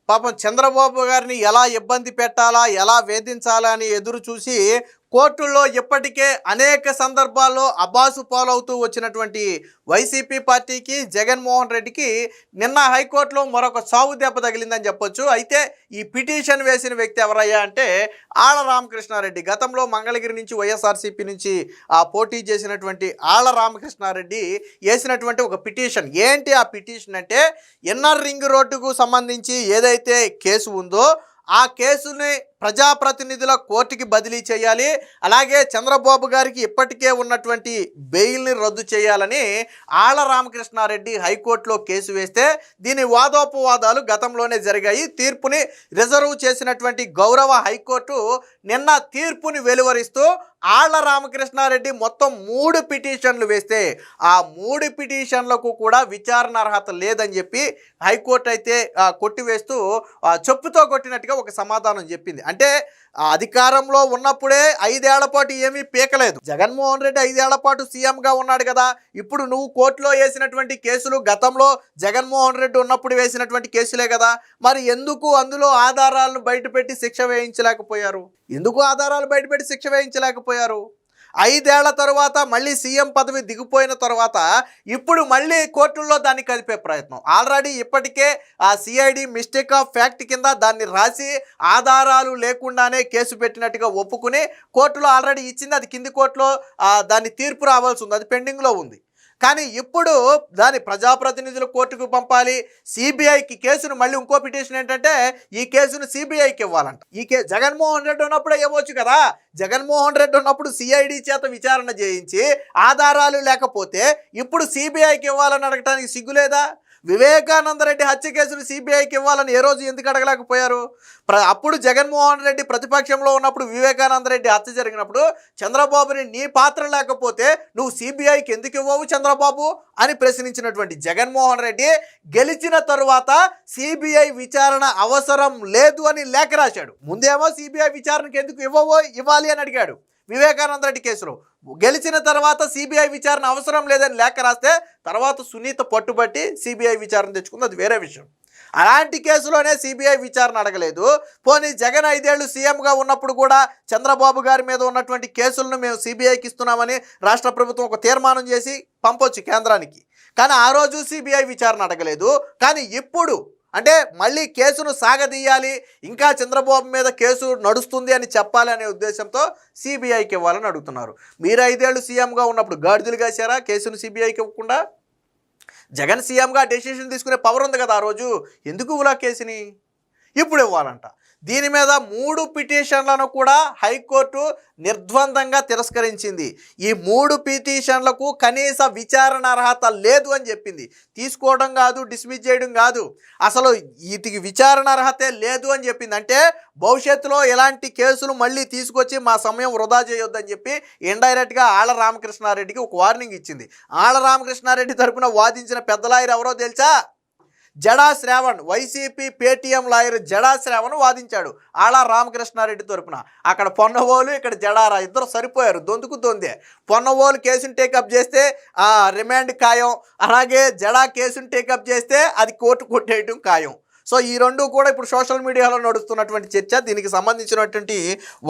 పాపం చంద్రబాబు గారిని ఎలా ఇబ్బంది పెట్టాలా, ఎలా వేధించాలా అని ఎదురు చూసి కోర్టుల్లో ఇప్పటికే అనేక సందర్భాల్లో అబాసు పాలవుతూ వచ్చినటువంటి వైసీపీ పార్టీకి, జగన్మోహన్ రెడ్డికి నిన్న హైకోర్టులో మరొక సావు దెబ్బ తగిలిందని చెప్పొచ్చు. అయితే ఈ పిటిషన్ వేసిన వ్యక్తి ఎవరయ్యా అంటే ఆళ్ల రామకృష్ణారెడ్డి. గతంలో మంగళగిరి నుంచి వైఎస్ఆర్సీపీ నుంచి పోటీ చేసినటువంటి ఆళ్ల రామకృష్ణారెడ్డి వేసినటువంటి ఒక పిటిషన్. ఏంటి ఆ పిటిషన్ అంటే ఇన్నర్ రింగ్ రోడ్డుకు సంబంధించి ఏదైతే కేసు ఉందో ఆ కేసుని ప్రజాప్రతినిధుల కోర్టుకి బదిలీ చేయాలి, అలాగే చంద్రబాబు గారికి ఇప్పటికే ఉన్నటువంటి బెయిల్ని రద్దు చేయాలని ఆళ్ల రామకృష్ణారెడ్డి హైకోర్టులో కేసు వేస్తే దీని వాదోపవాదాలు గతంలోనే జరిగాయి. తీర్పుని రిజర్వ్ చేసినటువంటి గౌరవ హైకోర్టు నిన్న తీర్పుని వెలువరిస్తూ ఆళ్ల రామకృష్ణారెడ్డి మొత్తం 3 పిటిషన్లు వేస్తే ఆ 3 పిటిషన్లకు కూడా విచారణ అర్హత లేదని చెప్పి హైకోర్టు అయితే కొట్టివేస్తూ చెప్పుతో కొట్టినట్టుగా ఒక సమాధానం చెప్పింది. అంటే అధికారంలో ఉన్నప్పుడే 5 ఏళ్ల పాటు ఏమీ పీకలేదు. జగన్మోహన్ రెడ్డి 5 ఏళ్ల పాటు సీఎంగా ఉన్నాడు కదా. ఇప్పుడు నువ్వు కోర్టులో వేసినటువంటి కేసులు గతంలో జగన్మోహన్ రెడ్డి ఉన్నప్పుడు వేసినటువంటి కేసులే కదా. మరి ఎందుకు అందులో ఆధారాలను బయటపెట్టి శిక్ష వేయించలేకపోయారు? ఎందుకు ఆధారాలు బయటపెట్టి శిక్ష వేయించలేకపోయారు? 5 ఏళ్ల తర్వాత మళ్ళీ సీఎం పదవి దిగిపోయిన తర్వాత ఇప్పుడు మళ్ళీ కోర్టుల్లో దాన్ని కలిపే ప్రయత్నం. ఆల్రెడీ ఇప్పటికే ఆ సిఐడి మిస్టేక్ ఆఫ్ ఫ్యాక్ట్ కింద దాన్ని రాసి ఆధారాలు లేకుండానే కేసు పెట్టినట్టుగా ఒప్పుకుని కోర్టులో ఆల్రెడీ ఇచ్చింది. అది కింది కోర్టులో దాన్ని తీర్పు రావాల్సి ఉంది, అది పెండింగ్లో ఉంది. కానీ ఇప్పుడు దాని ప్రజాప్రతినిధుల కోర్టుకు పంపాలి. సిబిఐకి కేసును మళ్ళీ ఇంకో పిటిషన్ ఏంటంటే ఈ కేసును సిబిఐకి ఇవ్వాలంట. జగన్మోహన్ రెడ్డి ఉన్నప్పుడే ఇవ్వచ్చు కదా. జగన్మోహన్ రెడ్డి ఉన్నప్పుడు సిఐడి చేత విచారణ చేయించి ఆధారాలు లేకపోతే ఇప్పుడు సిబిఐకి ఇవ్వాలని అడగటానికి సిగ్గులేదా? వివేకానంద రెడ్డి హత్య కేసును సిబిఐకి ఇవ్వాలని ఏ రోజు ఎందుకు అడగలేకపోయారు? అప్పుడు జగన్మోహన్ రెడ్డి ప్రతిపక్షంలో ఉన్నప్పుడు వివేకానంద రెడ్డి హత్య జరిగినప్పుడు చంద్రబాబుని నీ పాత్ర లేకపోతే నువ్వు సిబిఐకి ఎందుకు ఇవ్వవు చంద్రబాబు అని ప్రశ్నించినటువంటి జగన్మోహన్ రెడ్డి గెలిచిన తరువాత సిబిఐ విచారణ అవసరం లేదు అని లేఖ రాశాడు. ముందేమో సిబిఐ విచారణకు ఎందుకు ఇవ్వాలి అని అడిగాడు వివేకానంద రెడ్డి కేసులో. గెలిచిన తర్వాత సిబిఐ విచారణ అవసరం లేదని లేఖ రాస్తే తర్వాత సునీత పట్టుబట్టి సిబిఐ విచారణ తెచ్చుకుంది, అది వేరే విషయం. అలాంటి కేసులోనే సిబిఐ విచారణ అడగలేదు. పోనీ జగన్ 5 ఏళ్ళు సీఎంగా ఉన్నప్పుడు కూడా చంద్రబాబు గారి మీద ఉన్నటువంటి కేసులను మేము సిబిఐకి ఇస్తున్నామని రాష్ట్ర ప్రభుత్వం ఒక తీర్మానం చేసి పంపొచ్చు కేంద్రానికి. కానీ ఆ రోజు సిబిఐ విచారణ అడగలేదు. కానీ ఇప్పుడు అంటే మళ్ళీ కేసును సాగదీయాలి, ఇంకా చంద్రబాబు మీద కేసు నడుస్తుంది అని చెప్పాలి అనే ఉద్దేశంతో సిబిఐకి ఇవ్వాలని అడుగుతున్నారు. మీరు 5 ఏళ్ళు సీఎంగా ఉన్నప్పుడు గాడిదలు కాశారా కేసును సిబిఐకి ఇవ్వకుండా? జగన్ సీఎంగా డెసిషన్ తీసుకునే పవర్ ఉంది కదా ఆ రోజు, ఎందుకు ఇలా కేసుని ఇప్పుడు ఇవ్వాలంట? దీని మీద 3 పిటిషన్లను కూడా హైకోర్టు నిర్ద్వందంగా తిరస్కరించింది. ఈ 3 పిటిషన్లకు కనీస విచారణ అర్హత లేదు అని చెప్పింది. తీసుకోవడం కాదు, డిస్మిస్ చేయడం కాదు, అసలు వీటికి విచారణ అర్హతే లేదు అని చెప్పింది. అంటే భవిష్యత్తులో ఎలాంటి కేసులు మళ్ళీ తీసుకొచ్చి మా సమయం వృధా చేయొద్దని చెప్పి ఇండైరెక్ట్గా ఆళ్ల రామకృష్ణారెడ్డికి ఒక వార్నింగ్ ఇచ్చింది. ఆళ్ల రామకృష్ణారెడ్డి తరపున వాదించిన పెద్ద లాయర్ ఎవరో తెలుసా? జడా శ్రావణ్. వైసీపీ పేటీఎం లాయర్ జడా శ్రావణ్ వాదించాడు ఆళ్ల రామకృష్ణారెడ్డి తరపున. అక్కడ పొన్నవోలు, ఇక్కడ జడారా, ఇద్దరు సరిపోయారు, దొందుకు దొందే. పొన్నవోలు కేసును టేకప్ చేస్తే రిమాండ్ ఖాయం, అలాగే జడా కేసును టేకప్ చేస్తే అది కోర్టు కొట్టేయటం ఖాయం. సో ఈ రెండు కూడా ఇప్పుడు సోషల్ మీడియాలో నడుస్తున్నటువంటి చర్చ. దీనికి సంబంధించినటువంటి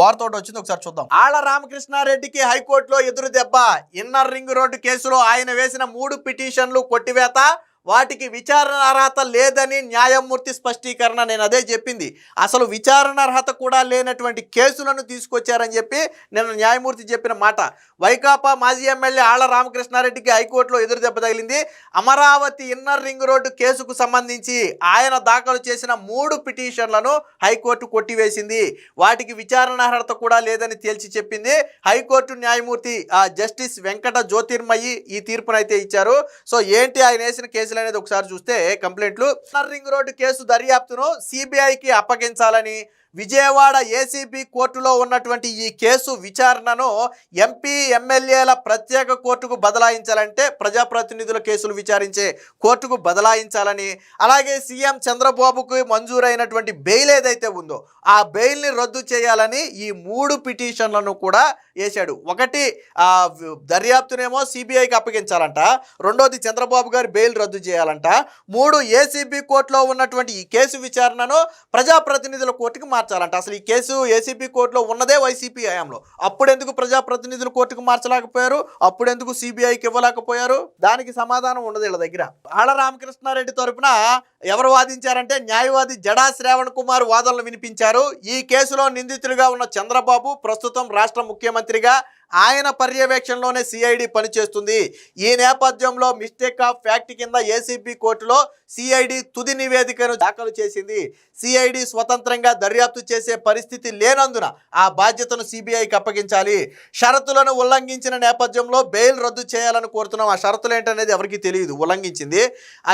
వార్త ఒకటి వచ్చింది, ఒకసారి చూద్దాం. ఆళ్ల రామకృష్ణారెడ్డికి హైకోర్టులో ఎదురు దెబ్బ. ఇన్నర్ రింగ్ రోడ్డు కేసులో ఆయన వేసిన 3 పిటిషన్లు కొట్టివేత, వాటికి విచారణ అర్హత లేదని న్యాయమూర్తి స్పష్టీకరణ. నేను అదే చెప్పింది, అసలు విచారణ అర్హత కూడా లేనటువంటి కేసులను తీసుకొచ్చారని చెప్పి నేను న్యాయమూర్తి చెప్పిన మాట. వైకాపా మాజీ ఎమ్మెల్యే ఆళ్ల రామకృష్ణారెడ్డికి హైకోర్టులో ఎదురు దెబ్బ తగిలింది. అమరావతి ఇన్నర్ రింగ్ రోడ్డు కేసుకు సంబంధించి ఆయన దాఖలు చేసిన 3 పిటిషన్లను హైకోర్టు కొట్టివేసింది. వాటికి విచారణ అర్హత కూడా లేదని తేల్చి చెప్పింది. హైకోర్టు న్యాయమూర్తి జస్టిస్ వెంకట జ్యోతిర్మయి ఈ తీర్పునైతే ఇచ్చారు. సో ఏంటి ఆయన వేసిన కేసు అనేది ఒకసారి చూస్తే కంప్లైంట్లు, ఇన్నర్ రింగ్ రోడ్డు కేసు దర్యాప్తును సిబిఐకి అప్పగించాలని, విజయవాడ ఏసీబీ కోర్టులో ఉన్నటువంటి ఈ కేసు విచారణను ఎంపీ ఎమ్మెల్యేల ప్రత్యేక కోర్టుకు బదలాయించాలంటే ప్రజాప్రతినిధుల కేసులు విచారించే కోర్టుకు బదలాయించాలని, అలాగే సీఎం చంద్రబాబుకు మంజూరైనటువంటి బెయిల్ ఏదైతే ఉందో ఆ బెయిల్ని రద్దు చేయాలని ఈ 3 పిటిషన్లను కూడా వేశాడు. ఒకటి దర్యాప్తునేమో సిబిఐకి అప్పగించాలంట, రెండోది చంద్రబాబు గారి బెయిల్ రద్దు చేయాలంట, 3 ఏసీబీ కోర్టులో ఉన్నటువంటి ఈ కేసు విచారణను ప్రజాప్రతినిధుల కోర్టుకు మార్చాలంట. అసలు ఈ కేసు ఏసీబీ కోర్టులో ఉన్నదే వైసీపీ హయాంలో, అప్పుడెందుకు ప్రజాప్రతినిధుల కోర్టుకు మార్చలేకపోయారు, అప్పుడెందుకు సిబిఐకి ఇవ్వలేకపోయారు? దానికి సమాధానం ఉండదు వీళ్ళ దగ్గర. ఆళ్ల రామకృష్ణారెడ్డి తరపున ఎవరు వాదించారంటే న్యాయవాది జడా శ్రావణ్ కుమార్ వాదనలు వినిపించారు. ఈ కేసులో నిందితులుగా ఉన్న చంద్రబాబు ప్రస్తుతం రాష్ట్ర ముఖ్యమంత్రిగా ఆయన పర్యవేక్షణలోనే సిఐడి పనిచేస్తుంది. ఈ నేపథ్యంలో మిస్టేక్ ఆఫ్ ఫ్యాక్ట్ కింద ఏసీబీ కోర్టులో సిఐడి తుది నివేదికను దాఖలు చేసింది. సిఐడి స్వతంత్రంగా దర్యాప్తు చేసే పరిస్థితి లేనందున ఆ బాధ్యతను సిబిఐకి అప్పగించాలి. షరతులను ఉల్లంఘించిన నేపథ్యంలో బెయిల్ రద్దు చేయాలని కోరుతున్నాం. ఆ షరతులు ఏంటనేది ఎవరికి తెలియదు. ఉల్లంఘించింది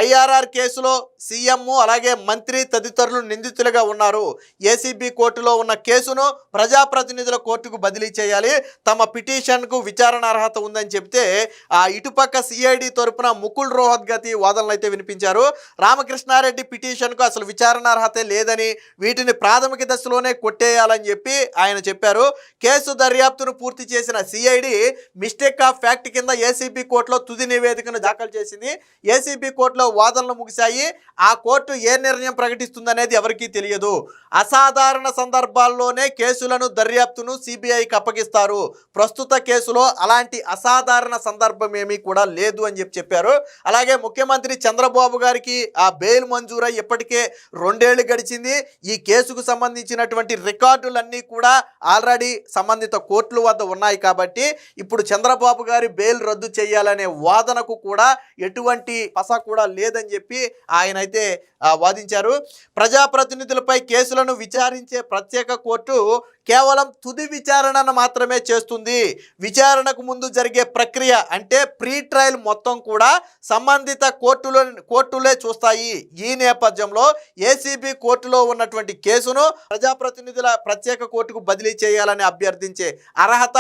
ఐఆర్ఆర్ కేసులో సీఎం అలాగే మంత్రి తదితరులు నిందితులుగా ఉన్నారు. ఏసీబీ కోర్టులో ఉన్న కేసును ప్రజాప్రతినిధుల కోర్టుకు బదిలీ చేయాలి. తమ పిటిషన్కు విచారణ అర్హత ఉందని చెప్తే ఇటుపక్క సిఐడి తరపున ముకుల్ రోహత్గతి వాదనలు అయితే వినిపించారు. రామకృష్ణారెడ్డి పిటిషన్కు అసలు విచారణ అర్హత లేదని, వీటిని ప్రాథమిక దశలోనే కొట్టేయాలని చెప్పి ఆయన చెప్పారు. కేసు దర్యాప్తును పూర్తి చేసిన సిఐడి మిస్టేక్ ఆఫ్ ఫ్యాక్ట్ కింద ఏసీబీ కోర్టులో తుది నివేదికను దాఖలు చేసింది. ఏసీబీ కోర్టులో వాదనలు ముగిశాయి. ఆ కోర్టు ఏ నిర్ణయం ప్రకటిస్తుందనేది ఎవరికీ తెలియదు. అసాధారణ సందర్భాల్లోనే కేసులను దర్యాప్తును సిబిఐకి అప్పగిస్తారు. ప్రస్తుత కేసులో అలాంటి అసాధారణ సందర్భం ఏమీ కూడా లేదు అని చెప్పారు. అలాగే ముఖ్యమంత్రి చంద్రబాబు గారికి ఆ బెయిల్ మంజూరై ఇప్పటికే 2 ఏళ్లు గడిచింది. ఈ కేసుకు సంబంధించినటువంటి రికార్డులన్నీ కూడా ఆల్రెడీ సంబంధిత కోర్టుల వద్ద ఉన్నాయి కాబట్టి ఇప్పుడు చంద్రబాబు గారి బెయిల్ రద్దు చేయాలనే వాదనకు కూడా ఎటువంటి పస కూడా లేదని చెప్పి ఆయన అయితే వాదించారు. ప్రజాప్రతినిధులపై కేసులను విచారించే ప్రత్యేక కోర్టు కేవలం తుది విచారణను మాత్రమే చేస్తుంది. విచారణకు ముందు జరిగే ప్రక్రియ అంటే ప్రీ ట్రయల్ మొత్తం కూడా సంబంధిత కోర్టులే చూస్తాయి. ఈ నేపథ్యంలో ఏసీబీ కోర్టులో ఉన్నటువంటి కేసును ప్రజాప్రతినిధుల ప్రత్యేక కోర్టుకు బదిలీ చేయాలని అభ్యర్థించే అర్హత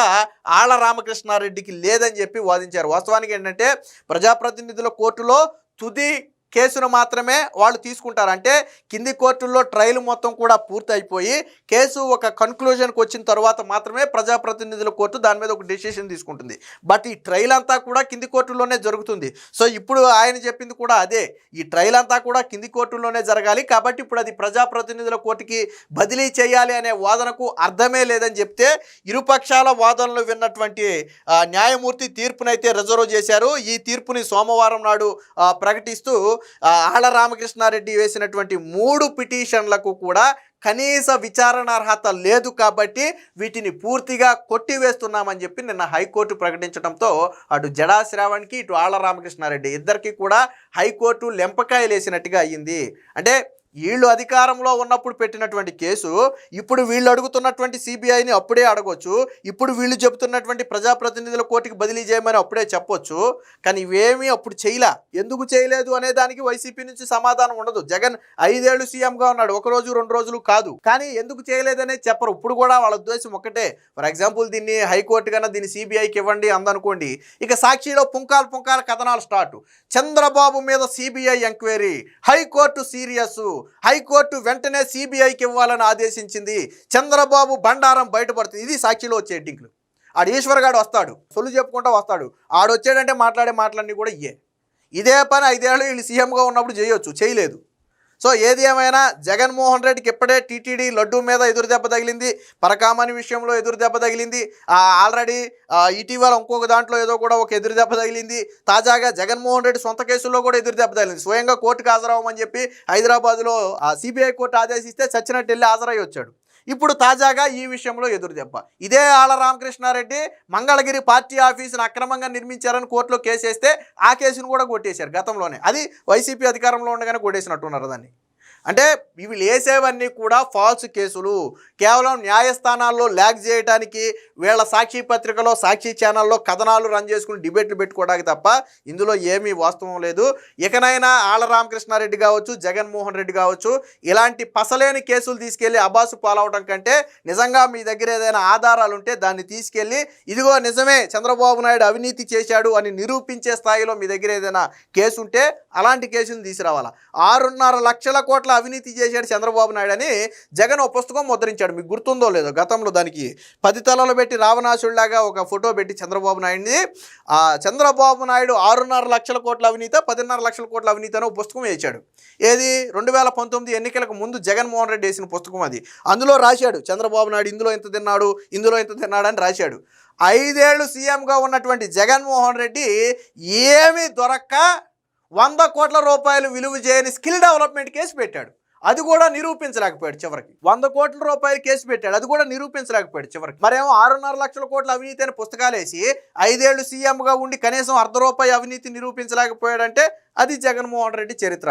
ఆళ్ల రామకృష్ణారెడ్డికి లేదని చెప్పి వాదించారు. వాస్తవానికి ఏంటంటే ప్రజాప్రతినిధుల కోర్టులో తుది కేసును మాత్రమే వాళ్ళు తీసుకుంటారు. అంటే కింది కోర్టుల్లో ట్రయల్ మొత్తం కూడా పూర్తి అయిపోయి కేసు ఒక కన్క్లూజన్కి వచ్చిన తర్వాత మాత్రమే ప్రజాప్రతినిధుల కోర్టు దాని మీద ఒక డెసిషన్ తీసుకుంటుంది. బట్ ఈ ట్రయల్ అంతా కూడా కింది కోర్టుల్లోనే జరుగుతుంది. సో ఇప్పుడు ఆయన చెప్పింది కూడా అదే, ఈ ట్రయల్ అంతా కూడా కింది కోర్టుల్లోనే జరగాలి కాబట్టి ఇప్పుడు అది ప్రజాప్రతినిధుల కోర్టుకి బదిలీ చేయాలి అనే వాదనకు అర్థమే లేదని చెప్తే ఇరుపక్షాల వాదనలు విన్నటువంటి న్యాయమూర్తి తీర్పునైతే రిజర్వ్ చేశారు. ఈ తీర్పుని సోమవారం నాడు ప్రకటిస్తూ ఆళ్ల రామకృష్ణారెడ్డి వేసినటువంటి 3 పిటిషన్లకు కూడా కనీస విచారణ అర్హత లేదు కాబట్టి వీటిని పూర్తిగా కొట్టివేస్తున్నామని చెప్పి నిన్న హైకోర్టు ప్రకటించడంతో అటు జడా శ్రావణ్కి ఇటు ఆళ్ల రామకృష్ణారెడ్డి ఇద్దరికి కూడా హైకోర్టు లెంపకాయలు వేసినట్టుగా అయ్యింది. అంటే వీళ్ళు అధికారంలో ఉన్నప్పుడు పెట్టినటువంటి కేసు ఇప్పుడు వీళ్ళు అడుగుతున్నటువంటి సిబిఐని అప్పుడే అడగొచ్చు, ఇప్పుడు వీళ్ళు చెబుతున్నటువంటి ప్రజాప్రతినిధుల కోర్టుకి బదిలీ చేయమని అప్పుడే చెప్పొచ్చు. కానీ ఇవేమీ అప్పుడు చేయలే. ఎందుకు చేయలేదు అనే దానికి వైసీపీ నుంచి సమాధానం ఉండదు. జగన్ 5 ఏళ్ళు సీఎంగా ఉన్నాడు, 1 రోజు 2 రోజులు కాదు. కానీ ఎందుకు చేయలేదనేది చెప్పరు. ఇప్పుడు కూడా వాళ్ళ ఉద్దేశం ఒకటే. ఫర్ ఎగ్జాంపుల్ దీన్ని హైకోర్టు కన్నా దీన్ని సిబిఐకి ఇవ్వండి అందనుకోండి, ఇక సాక్షిలో పుంకాల కథనాలు స్టార్ట్. చంద్రబాబు మీద CBI enquiry, high court serious, high court వెంటనే సిబిఐకి ఇవ్వాలని ఆదేశించింది, చంద్రబాబు బండారం బయటపడుతుంది. ఇది సాక్షిలో వచ్చే హెడ్డింగ్లు. ఆడు ఈశ్వర్ గాడు వస్తాడు, సొల్లు చెప్పుకుంటూ వస్తాడు, ఆడొచ్చాడంటే మాట్లాడే మాటలన్నీ కూడా ఇదే పని 5 ఏళ్ళు వీళ్ళు సీఎంగా ఉన్నప్పుడు చేయొచ్చు, చేయలేదు. సో ఏది ఏమైనా జగన్మోహన్ రెడ్డికి ఇప్పుడే టీటీడీ లడ్డూ మీద ఎదురు దెబ్బ తగిలింది, పరకామణి విషయంలో ఎదురు దెబ్బ తగిలింది, ఆల్రెడీ ఇటీవల ఇంకొక దాంట్లో ఏదో కూడా ఒక ఎదురు దెబ్బ తగిలింది. తాజాగా జగన్మోహన్ రెడ్డి సొంత కేసుల్లో కూడా ఎదురు దెబ్బ తగిలింది. స్వయంగా కోర్టుకు హాజరవ్వమని చెప్పి హైదరాబాద్లో సిబిఐ కోర్టు ఆదేశిస్తే చచ్చినట్టు వెళ్ళి హాజరై వచ్చాడు. ఇప్పుడు తాజాగా ఈ విషయంలో ఎదురు దెబ్బ. ఇదే ఆళ్ల రామకృష్ణారెడ్డి మంగళగిరి పార్టీ ఆఫీసును అక్రమంగా నిర్మించారని కోర్టులో కేసు వేస్తే ఆ కేసును కూడా కొట్టేశారు గతంలోనే. అది వైసీపీ అధికారంలో ఉండగానే కొట్టేసినట్టున్నారు దాన్ని. అంటే వీళ్ళు వేసేవన్నీ కూడా ఫాల్స్ కేసులు, కేవలం న్యాయస్థానాల్లో ల్యాగ్ చేయడానికి, వీళ్ళ సాక్షి పత్రికలో సాక్షి ఛానల్లో కథనాలు రన్ చేసుకుని డిబేట్లు పెట్టుకోవడానికి తప్ప ఇందులో ఏమీ వాస్తవం లేదు. ఇకనైనా ఆళ్ల రామకృష్ణారెడ్డి కావచ్చు, జగన్మోహన్ రెడ్డి కావచ్చు, ఇలాంటి పసలేని కేసులు తీసుకెళ్లి అబాసు పాలవడం కంటే నిజంగా మీ దగ్గర ఏదైనా ఆధారాలు ఉంటే దాన్ని తీసుకెళ్ళి ఇదిగో నిజమే చంద్రబాబు నాయుడు అవినీతి చేశాడు అని నిరూపించే స్థాయిలో మీ దగ్గర ఏదైనా కేసు ఉంటే అలాంటి కేసును తీసుకురావాలా. 6.5 లక్షల కోట్ల అవినీతి చేశాడు చంద్రబాబు నాయుడు అని జగన్ ఒక పుస్తకం ముద్రించాడు. మీకు గుర్తుందో లేదో, గతంలో దానికి 10 తలలు పెట్టి రావణాసుడిలాగా ఒక ఫోటో పెట్టి చంద్రబాబు నాయుడిని, చంద్రబాబు నాయుడు 6.5 లక్షల కోట్ల అవినీతి, 10.5 లక్షల కోట్ల అవినీతి అని ఒక పుస్తకం వేశాడు. ఏది 2019 ఎన్నికలకు ముందు జగన్మోహన్ రెడ్డి వేసిన పుస్తకం అది. అందులో రాశాడు చంద్రబాబు నాయుడు ఇందులో ఎంత తిన్నాడు, ఇందులో ఎంత తిన్నాడు అని రాశాడు. 5 ఏళ్ళు సీఎంగా ఉన్నటువంటి జగన్మోహన్ రెడ్డి ఏమీ దొరక్క 100 కోట్ల రూపాయలు విలువ చేయని స్కిల్ డెవలప్మెంట్ కేసు పెట్టాడు. అది కూడా నిరూపించలేకపోయాడు చివరికి. 100 కోట్ల రూపాయలు కేసు పెట్టాడు, అది కూడా నిరూపించలేకపోయాడు చివరికి. మరేమో 6.5 లక్షల కోట్ల అవినీతి అని పుస్తకాలు వేసి 5 ఏళ్ళు సీఎంగా ఉండి కనీసం ₹1 అవినీతి నిరూపించలేకపోయాడంటే అది జగన్మోహన్ రెడ్డి చరిత్ర.